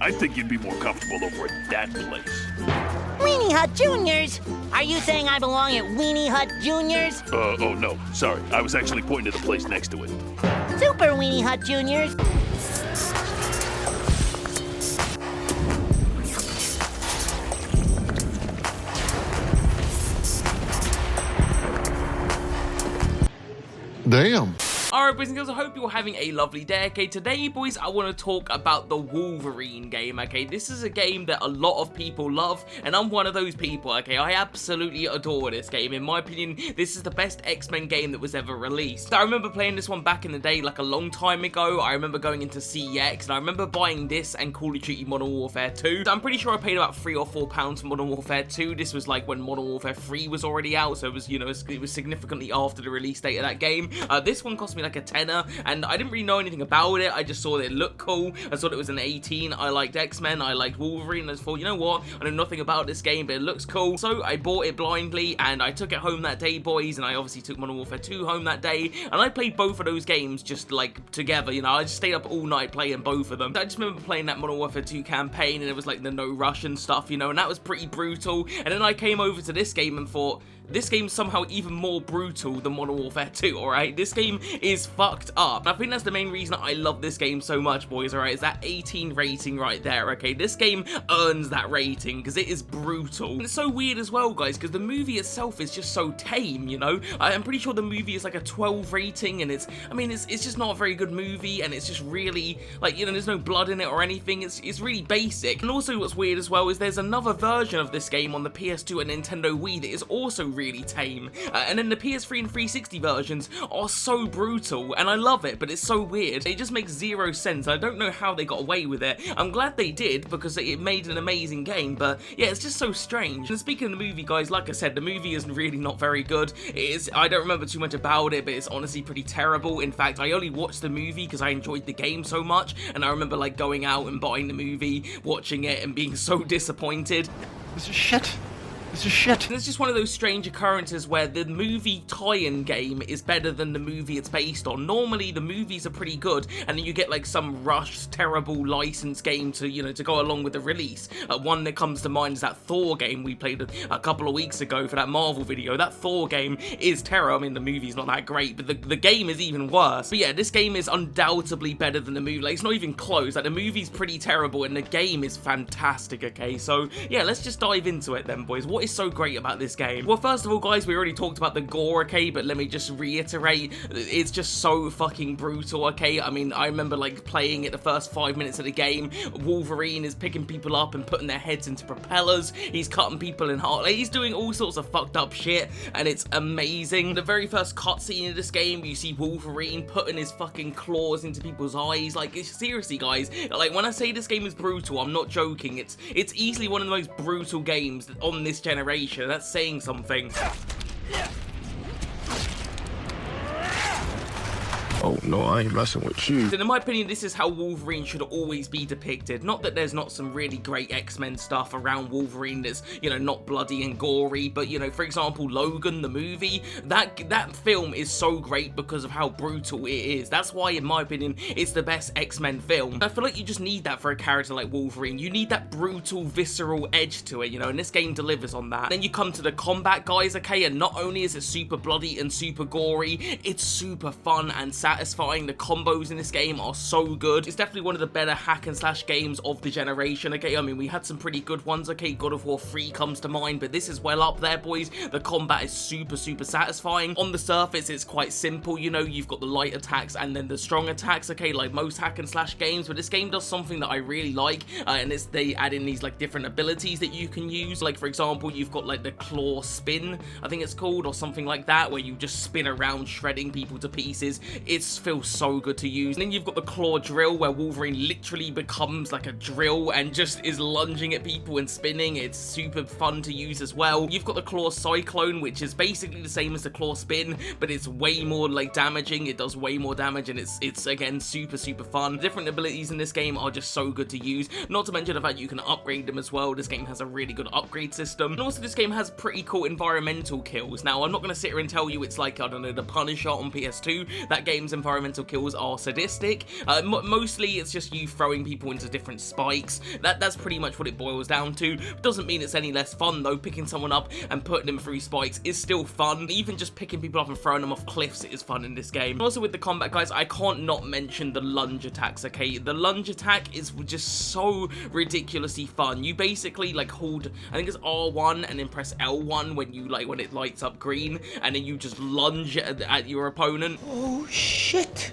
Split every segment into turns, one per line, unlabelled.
I think you'd be more comfortable over at that place.
Weenie Hut Juniors? Are you saying I belong at Weenie Hut Juniors?
Oh no, sorry. I was actually pointing to the place next to it.
Super Weenie Hut Juniors.
Damn.
Alright boys and girls, I hope you're having a lovely day, okay? Today boys, I want to talk about the Wolverine game, okay? This is a game that a lot of people love, and I'm one of those people, okay? I absolutely adore this game. In my opinion, this is the best X-Men game that was ever released. I remember playing this one back in the day, like a long time ago. I remember going into CEX, and I remember buying this and Call of Duty Modern Warfare 2. I'm pretty sure I paid about £3 or £4 for Modern Warfare 2. This was like when Modern Warfare 3 was already out, so it was, you know, it was significantly after the release date of that game. This one cost me like a tenner, and I didn't really know anything about it. I just saw that it looked cool. I thought it was an 18. I liked X-Men, I liked Wolverine, and I thought, you know what, I know nothing about this game, but it looks cool. So I bought it blindly, and I took it home that day, boys, and I obviously took Modern Warfare 2 home that day, and I played both of those games just like together, you know. I just stayed up all night playing both of them. I just remember playing that Modern Warfare 2 campaign, and it was like the no Russian stuff, you know, and that was pretty brutal. And then I came over to this game and thought, this game's somehow even more brutal than Modern Warfare 2, alright? This game is fucked up. I think that's the main reason I love this game so much, boys, alright? Is that 18 rating right there, okay? This game earns that rating because it is brutal. And it's so weird as well, guys, because the movie itself is just so tame, you know? I'm pretty sure the movie is like a 12 rating, and it's just not a very good movie, and it's just really, like, you know, there's no blood in it or anything. It's really basic. And also what's weird as well is there's another version of this game on the PS2 and Nintendo Wii that is also really tame, and then the PS3 and 360 versions are so brutal, and I love it, but it's so weird. It just makes zero sense. I don't know how they got away with it. I'm glad they did, because it made an amazing game, but yeah, it's just so strange. And speaking of the movie, guys, like I said, the movie is really not very good. I don't remember too much about it, but it's honestly pretty terrible. In fact, I only watched the movie because I enjoyed the game so much, and I remember like going out and buying the movie, watching it, and being so disappointed.
This is shit. This is shit.
And it's just one of those strange occurrences where the movie tie-in game is better than the movie it's based on. Normally, the movies are pretty good, and then you get like some rushed, terrible licensed game to, you know, to go along with the release. One that comes to mind is that Thor game we played a couple of weeks ago for that Marvel video. That Thor game is terrible. I mean, the movie's not that great, but the game is even worse. But yeah, this game is undoubtedly better than the movie. Like, it's not even close. Like, the movie's pretty terrible, and the game is fantastic, okay? So, yeah, let's just dive into it then, boys. What is so great about this game? Well, first of all, guys, we already talked about the gore, okay, but let me just reiterate, it's just so fucking brutal, okay? I mean, I remember like playing it the first 5 minutes of the game. Wolverine is picking people up and putting their heads into propellers. He's cutting people in half. Like, he's doing all sorts of fucked up shit, and it's amazing. The very first cutscene of this game, you see Wolverine putting his fucking claws into people's eyes. Like, seriously, guys, like, when I say this game is brutal, I'm not joking. It's easily one of the most brutal games on this generation. That's saying something.
Oh no, I ain't messing with you.
So in my opinion, this is how Wolverine should always be depicted. Not that there's not some really great X-Men stuff around Wolverine that's, you know, not bloody and gory, but, you know, for example, Logan, the movie, that film is so great because of how brutal it is. That's why, in my opinion, it's the best X-Men film. I feel like you just need that for a character like Wolverine. You need that brutal, visceral edge to it, you know, and this game delivers on that. Then you come to the combat, guys, okay, and not only is it super bloody and super gory, it's super fun and satisfying. The combos in this game are so good. It's definitely one of the better hack and slash games of the generation, okay? I mean, we had some pretty good ones, okay? God of War 3 comes to mind, but this is well up there, boys. The combat is super, super satisfying. On the surface, it's quite simple, you know? You've got the light attacks and then the strong attacks, okay? Like most hack and slash games, but this game does something that I really like, and it's they add in these, like, different abilities that you can use. Like, for example, you've got, like, the claw spin, I think it's called, or something like that, where you just spin around, shredding people to pieces. It feels so good to use. And then you've got the claw drill, where Wolverine literally becomes like a drill and just is lunging at people and spinning. It's super fun to use as well. You've got the claw cyclone, which is basically the same as the claw spin, but it's way more like damaging. It does way more damage, and it's again super, super fun. The different abilities in this game are just so good to use, not to mention the fact you can upgrade them as well. This game has a really good upgrade system, and also this game has pretty cool environmental kills. Now, I'm not going to sit here and tell you it's like, I don't know, the Punisher on PS2. That game's game's environmental kills are sadistic. Mostly it's just you throwing people into different spikes. That's pretty much what it boils down to. Doesn't mean it's any less fun though. Picking someone up and putting them through spikes is still fun. Even just picking people up and throwing them off cliffs is fun in this game. Also with the combat, guys, I can't not mention the lunge attacks, okay? The lunge attack is just so ridiculously fun. You basically like hold, I think it's R1 and then press L1 when it lights up green, and then you just lunge at your opponent.
Oh shit.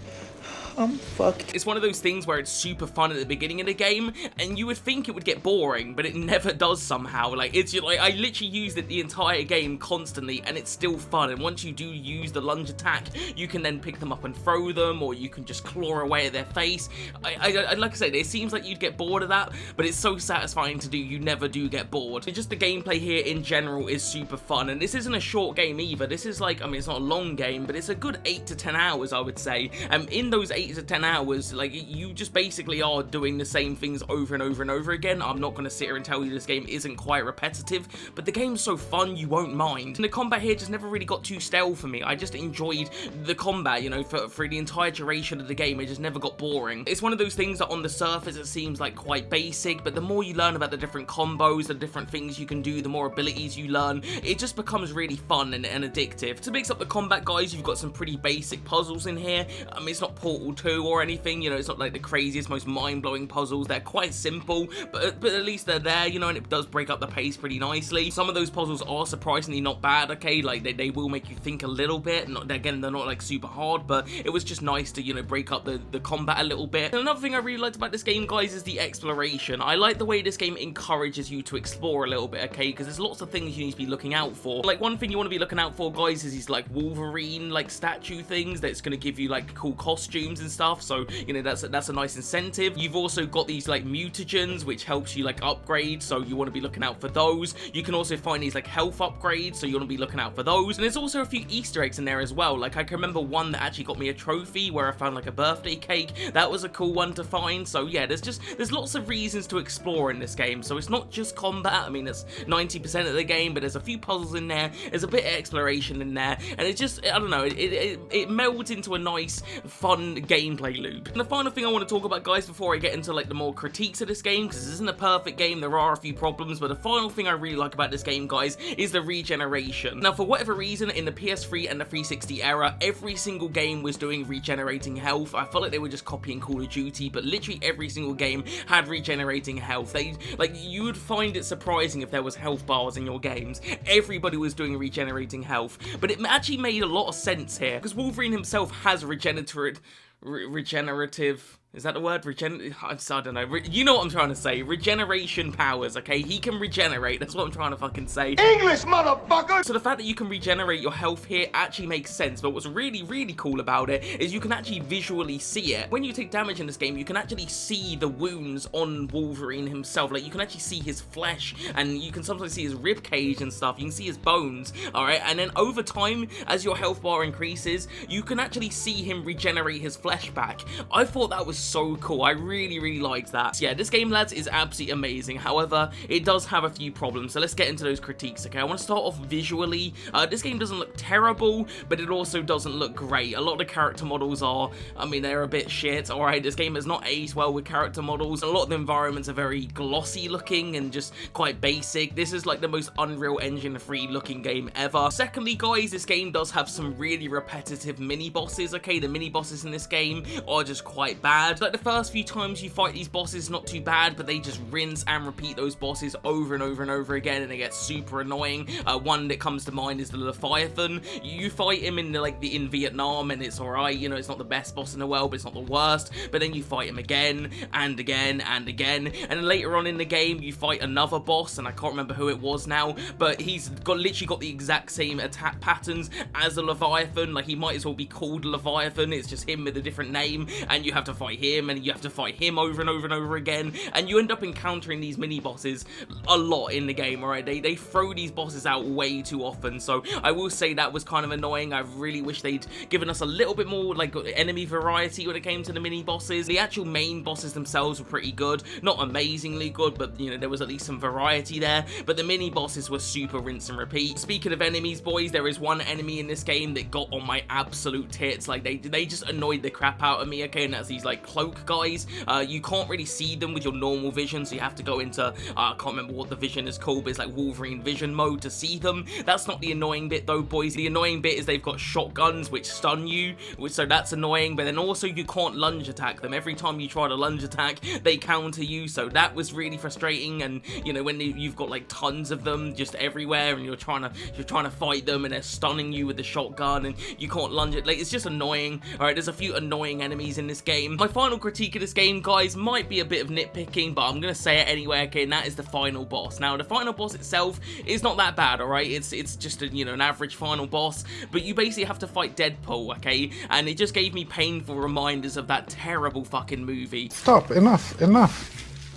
I'm fucked.
It's one of those things where it's super fun at the beginning of the game, and you would think it would get boring, but it never does somehow. Like, it's like, I literally used it the entire game constantly, and it's still fun. And once you do use the lunge attack, you can then pick them up and throw them, or you can just claw away at their face. Like I said, it seems like you'd get bored of that, but it's so satisfying to do, you never do get bored. And just the gameplay here in general is super fun, and this isn't a short game either. This is like, I mean, it's not a long game, but it's a good 8 to 10 hours, I would say. And in those 8 to 10 hours, like, you just basically are doing the same things over and over and over again. I'm not going to sit here and tell you this game isn't quite repetitive, but the game's so fun you won't mind. And the combat here just never really got too stale for me. I just enjoyed the combat, you know, for the entire duration of the game. It just never got boring. It's one of those things that on the surface it seems like quite basic, but the more you learn about the different combos, the different things you can do, the more abilities you learn, it just becomes really fun and addictive. To mix up the combat, guys, you've got some pretty basic puzzles in here. I mean, it's not Portal 2 or anything, you know, it's not like the craziest, most mind-blowing puzzles. They're quite simple, but at least they're there, you know, and it does break up the pace pretty nicely. Some of those puzzles are surprisingly not bad, okay? Like, they will make you think a little bit. Again, they're not like super hard, but it was just nice to, you know, break up the combat a little bit. And another thing I really liked about this game, guys, is the exploration. I like the way this game encourages you to explore a little bit, okay? Because there's lots of things you need to be looking out for. Like, one thing you want to be looking out for, guys, is these like Wolverine like statue things that's going to give you like cool costumes and stuff. So, you know, that's a nice incentive. You've also got these like mutagens, which helps you like upgrade, so you want to be looking out for those. You can also find these like health upgrades, so you want to be looking out for those. And there's also a few Easter eggs in there as well. Like, I can remember one that actually got me a trophy where I found like a birthday cake. That was a cool one to find. So yeah, there's lots of reasons to explore in this game. So it's not just combat. I mean, it's 90% of the game, but there's a few puzzles in there. There's a bit of exploration in there, and it just, I don't know, it melds into a nice, fun gameplay loop. And the final thing I want to talk about, guys, before I get into like the more critiques of this game, because this isn't a perfect game, there are a few problems, but the final thing I really like about this game, guys, is the regeneration. Now, for whatever reason, in the PS3 and the 360 era, every single game was doing regenerating health. I felt like they were just copying Call of Duty, but literally every single game had regenerating health. You would find it surprising if there was health bars in your games. Everybody was doing regenerating health, but it actually made a lot of sense here, because Wolverine himself has regenerative, is that the word? I don't know. You know what I'm trying to say. Regeneration powers, okay? He can regenerate. That's what I'm trying to fucking say.
English, motherfucker!
So the fact that you can regenerate your health here actually makes sense. But what's really, really cool about it is you can actually visually see it. When you take damage in this game, you can actually see the wounds on Wolverine himself. Like, you can actually see his flesh, and you can sometimes see his rib cage and stuff. You can see his bones, all right? And then over time, as your health bar increases, you can actually see him regenerate his flesh back. I thought that was so cool. I really, really liked that. So yeah, this game, lads, is absolutely amazing. However, it does have a few problems, so let's get into those critiques, okay? I want to start off visually. This game doesn't look terrible, but it also doesn't look great. A lot of the character models are, I mean, they're a bit shit, alright? This game has not aged well with character models. A lot of the environments are very glossy looking and just quite basic. This is like the most Unreal Engine 3 looking game ever. Secondly, guys, this game does have some really repetitive mini-bosses, okay? The mini-bosses in this game are just quite bad. Like, the first few times you fight these bosses, not too bad, but they just rinse and repeat those bosses over and over and over again, and it gets super annoying. One that comes to mind is the Leviathan. You fight him in Vietnam, and it's alright, you know, it's not the best boss in the world, but it's not the worst. But then you fight him again and again and again, and then later on in the game you fight another boss, and I can't remember who it was now, but he's literally got the exact same attack patterns as a Leviathan. Like, he might as well be called Leviathan. It's just him with a different name, and you have to fight him, and you have to fight him over and over and over again, and you end up encountering these mini bosses a lot in the game, alright? They throw these bosses out way too often, so I will say that was kind of annoying. I really wish they'd given us a little bit more like enemy variety when it came to the mini bosses. The actual main bosses themselves were pretty good, not amazingly good, but you know, there was at least some variety there, but the mini bosses were super rinse and repeat. Speaking of enemies, boys, there is one enemy in this game that got on my absolute tits. Like, they just annoyed the crap out of me, okay, and that's these like cloak guys. You can't really see them with your normal vision, so you have to go into I can't remember what the vision is called, but it's like Wolverine vision mode to see them. That's not the annoying bit though, boys. The annoying bit is they've got shotguns which stun you, so that's annoying, but then also you can't lunge attack them. Every time you try to lunge attack, they counter you, so that was really frustrating. And you know, when you've got like tons of them just everywhere, and you're trying to fight them, and they're stunning you with the shotgun, and you can't lunge it, like, it's just annoying. Alright, there's a few annoying enemies in this game. My final critique of this game, guys, might be a bit of nitpicking, but I'm gonna say it anyway, okay, and that is the final boss. Now, the final boss itself is not that bad, alright? It's just a, you know, an average final boss, but you basically have to fight Deadpool, okay? And it just gave me painful reminders of that terrible fucking movie.
Stop, enough.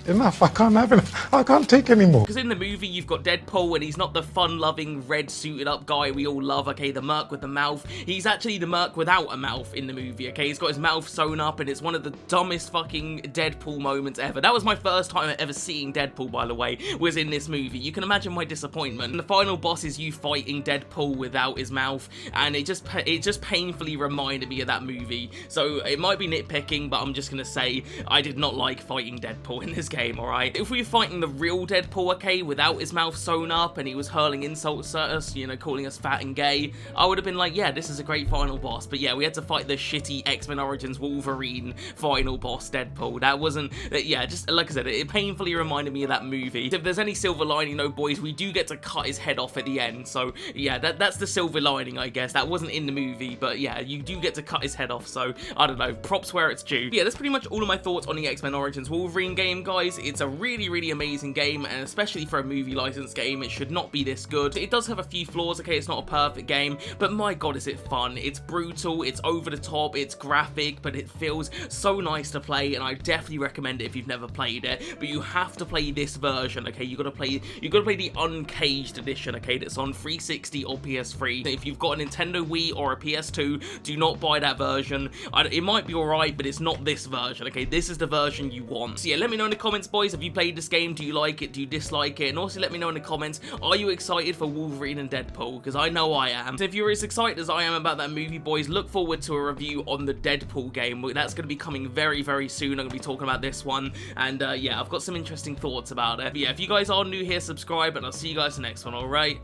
Enough, I can't have it. I can't take anymore.
Because in the movie, you've got Deadpool, and he's not the fun-loving, red-suited-up guy we all love, okay, the merc with the mouth. He's actually the merc without a mouth in the movie, okay? He's got his mouth sewn up, and it's one of the dumbest fucking Deadpool moments ever. That was my first time ever seeing Deadpool, by the way, was in this movie. You can imagine my disappointment. And the final boss is you fighting Deadpool without his mouth, and it just painfully reminded me of that movie. So it might be nitpicking, but I'm just gonna say I did not like fighting Deadpool in this game, alright? If we were fighting the real Deadpool, okay, without his mouth sewn up, and he was hurling insults at us, you know, calling us fat and gay, I would have been like, yeah, this is a great final boss. But yeah, we had to fight the shitty X-Men Origins Wolverine final boss Deadpool. That wasn't, yeah, just like I said, it painfully reminded me of that movie. If there's any silver lining though, boys, we do get to cut his head off at the end, so yeah, that's the silver lining, I guess. That wasn't in the movie, but yeah, you do get to cut his head off, so I don't know, props where it's due. But yeah, that's pretty much all of my thoughts on the X-Men Origins Wolverine game, guys. It's a really amazing game, and especially for a movie license game, it should not be this good. It does have a few flaws, okay, it's not a perfect game, but my god, is it fun. It's brutal, it's over the top, it's graphic, but it feels so nice to play, and I definitely recommend it if you've never played it. But you have to play this version, okay? You gotta play the uncaged edition, okay, that's on 360 or PS3. If you've got a Nintendo Wii or a PS2, do not buy that version. It might be alright, but it's not this version, okay? This is the version you want. So yeah, let me know in the comments, boys, have you played this game? Do you like it? Do you dislike it? And also let me know in the comments, are you excited for Wolverine and Deadpool? Because I know I am. So if you're as excited as I am about that movie, boys, look forward to a review on the Deadpool game. That's going to be coming very soon. I'm going to be talking about this one, and yeah, I've got some interesting thoughts about it. But yeah, if you guys are new here, subscribe, and I'll see you guys in the next one, alright?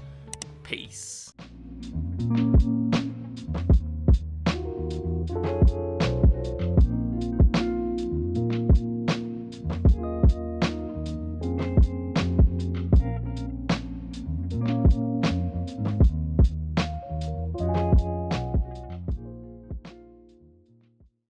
Peace.